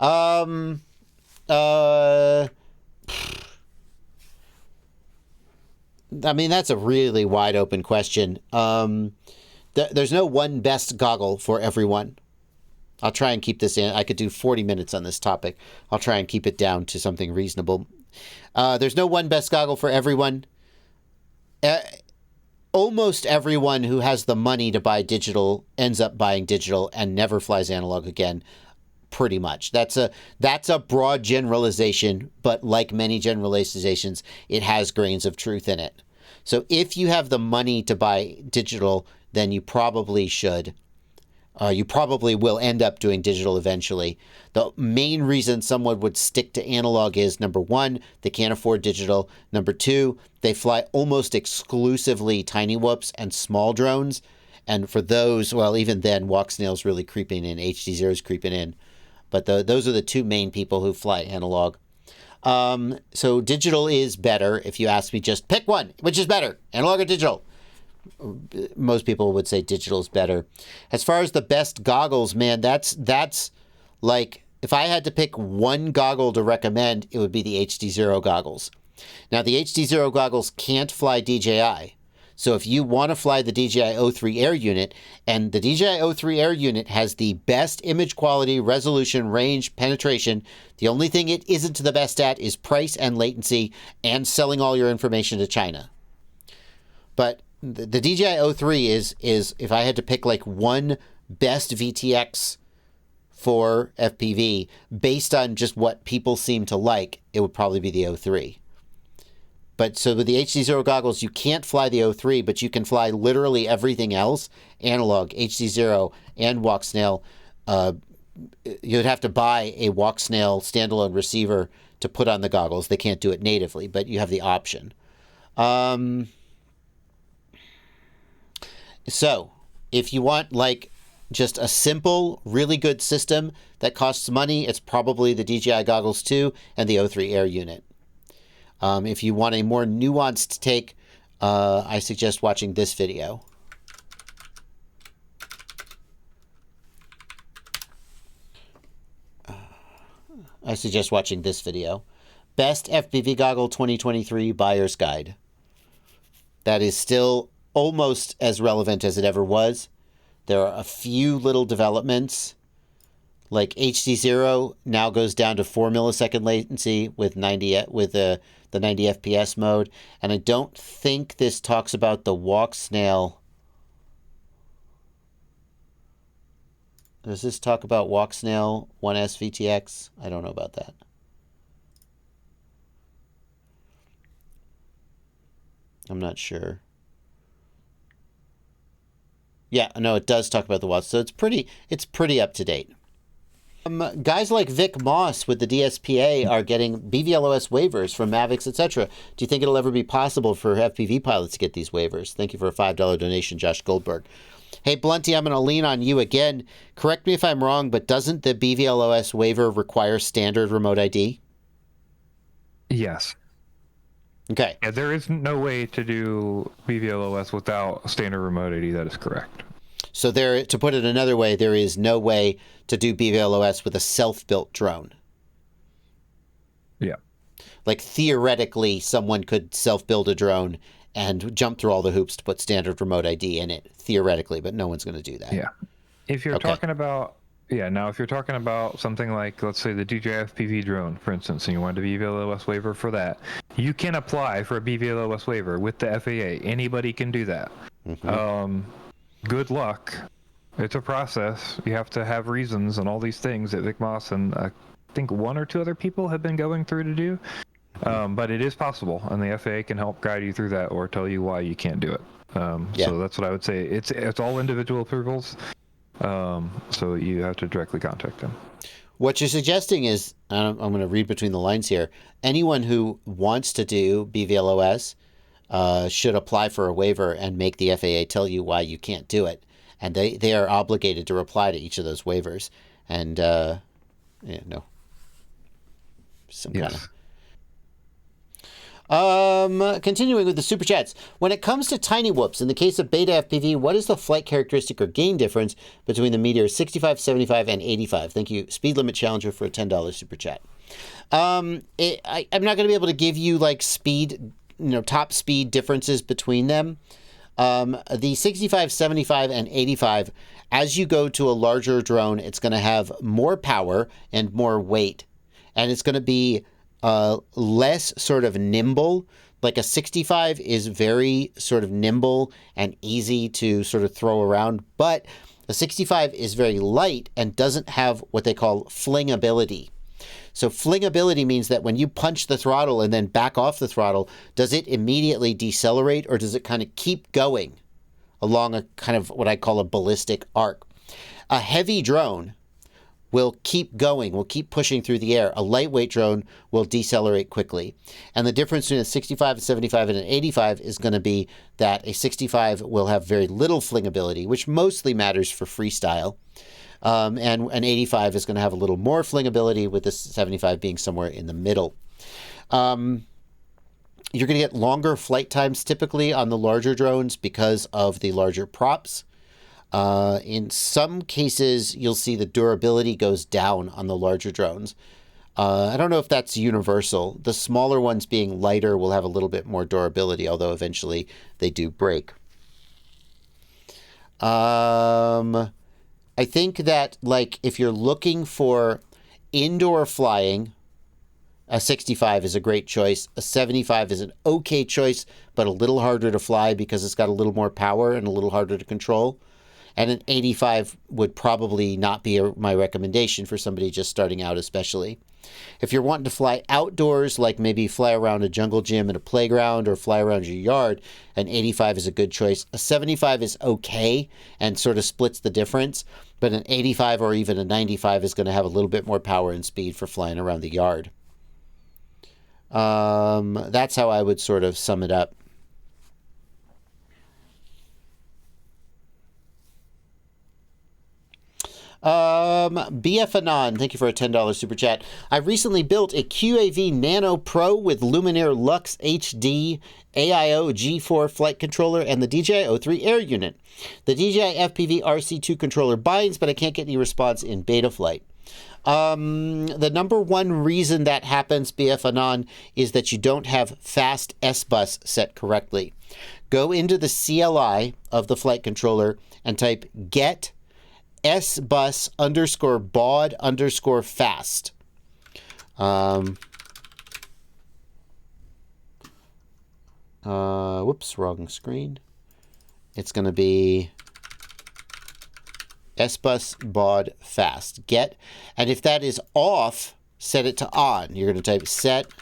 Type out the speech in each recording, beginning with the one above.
Uh, I mean, that's a really wide open question. There's no one best goggle for everyone. I'll try and keep this in. I could do 40 minutes on this topic. I'll try and keep it down to something reasonable. There's no one best goggle for everyone. Almost everyone who has the money to buy digital ends up buying digital and never flies analog again. Pretty much. That's a broad generalization, but like many generalizations, it has grains of truth in it. So if you have the money to buy digital, then you probably should. You probably will end up doing digital eventually. The main reason someone would stick to analog is, number one, they can't afford digital. Number two, they fly almost exclusively tiny whoops and small drones. And for those, well, even then, walk snail's really creeping in, HD0's creeping in. But those are the two main people who fly analog. So digital is better. If you ask me, just pick one. Which is better, analog or digital? Most people would say digital is better. As far as the best goggles, man, that's like, if I had to pick one goggle to recommend, it would be the HD0 goggles. Now, the HD0 goggles can't fly DJI. So if you want to fly the DJI O3 Air unit, and the DJI O3 Air unit has the best image quality, resolution, range, penetration, the only thing it isn't the best at is price and latency and selling all your information to China. But the DJI O3 is if I had to pick like one best VTX for FPV based on just what people seem to like, it would probably be the O3. But so with the HD0 goggles, you can't fly the O3, but you can fly literally everything else, analog, HD0, and walk snail. You'd have to buy a walk snail standalone receiver to put on the goggles. They can't do it natively, but you have the option. So if you want like just a simple, really good system that costs money, it's probably the DJI goggles 2 and the O3 Air unit. If you want a more nuanced take, I suggest watching this video. Best FPV Goggle 2023 Buyer's Guide. That is still almost as relevant as it ever was. There are a few little developments. Like HD0 now goes down to 4 millisecond latency with the 90 FPS mode. And I don't think this talks about the walk snail. Does this talk about walk snail 1S VTX? I don't know about that. I'm not sure. Yeah, no, it does talk about the watts, so it's pretty up to date. Guys like Vic Moss with the DSPA are getting BVLOS waivers from Mavics, etc. Do you think it'll ever be possible for FPV pilots to get these waivers? Thank you for a $5 donation, Josh Goldberg. Hey, Blunty, I'm going to lean on you again. Correct me if I'm wrong, but doesn't the BVLOS waiver require standard remote ID? Yes. Okay. Yeah, there is no way to do BVLOS without standard remote ID. That is correct. So there, to put it another way, there is no way to do BVLOS with a self-built drone. Yeah. Like theoretically, someone could self-build a drone and jump through all the hoops to put standard remote ID in it, theoretically, but no one's going to do that. Yeah. If you're talking about, now if you're talking about something like, let's say the DJI FPV drone, for instance, and you want a BVLOS waiver for that, you can apply for a BVLOS waiver with the FAA. Anybody can do that. Mm-hmm. Good luck. It's a process. You have to have reasons and all these things that Vic Moss and I think one or two other people have been going through to do. But it is possible, and the FAA can help guide you through that or tell you why you can't do it. So that's what I would say. It's all individual approvals, so you have to directly contact them. What you're suggesting is, I'm going to read between the lines here, anyone who wants to do BVLOS should apply for a waiver and make the FAA tell you why you can't do it. And they are obligated to reply to each of those waivers. And, some kind of... Continuing with the super chats. When it comes to tiny whoops, in the case of beta FPV, what is the flight characteristic or gain difference between the Meteor 65, 75, and 85? Thank you, Speed Limit Challenger, for a $10 super chat. I'm not going to be able to give you like speed, top speed differences between them. The 65, 75, and 85, as you go to a larger drone, it's going to have more power and more weight, and it's going to be less sort of nimble. Like a 65 is very sort of nimble and easy to sort of throw around, but a 65 is very light and doesn't have what they call flingability. So flingability means that when you punch the throttle and then back off the throttle, does it immediately decelerate, or does it kind of keep going along a kind of what I call a ballistic arc? A heavy drone will keep going, will keep pushing through the air. A lightweight drone will decelerate quickly. And the difference between a 65, a 75, and an 85 is going to be that a 65 will have very little flingability, which mostly matters for freestyle. And an 85 is going to have a little more flingability, with the 75 being somewhere in the middle. You're going to get longer flight times typically on the larger drones because of the larger props. In some cases, you'll see the durability goes down on the larger drones. I don't know if that's universal. The smaller ones, being lighter, will have a little bit more durability, although eventually they do break. I think that, like, if you're looking for indoor flying, a 65 is a great choice. A 75 is an okay choice, but a little harder to fly because it's got a little more power and a little harder to control. And an 85 would probably not be my recommendation for somebody just starting out, especially. If you're wanting to fly outdoors, like maybe fly around a jungle gym at a playground or fly around your yard, an 85 is a good choice. A 75 is okay and sort of splits the difference, but an 85 or even a 95 is going to have a little bit more power and speed for flying around the yard. That's how I would sort of sum it up. BF Anon, thank you for a $10 super chat. I recently built a QAV Nano Pro with Luminaire Lux HD AIO G4 flight controller and the DJI O3 Air unit. The DJI FPV RC2 controller binds, but I can't get any response in beta flight. The number one reason that happens, BF Anon, is that you don't have fast S-Bus set correctly. Go into the CLI of the flight controller and type get S-Bus _ baud _ fast. Whoops, wrong screen. It's going to be S-Bus baud fast. Get, and if that is off, set it to on. You're going to type set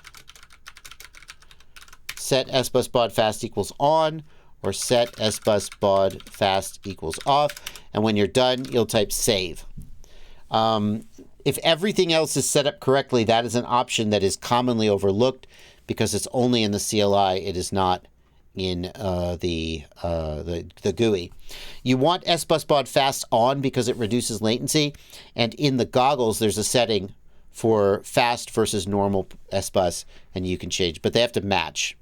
S-Bus baud fast equals on, or set S-Bus baud fast equals off. And when you're done, you'll type save. If everything else is set up correctly, that is an option that is commonly overlooked because it's only in the CLI. It is not in the GUI. You want S-Bus baud fast on because it reduces latency. And in the goggles, there's a setting for fast versus normal S-Bus, and you can change, but they have to match.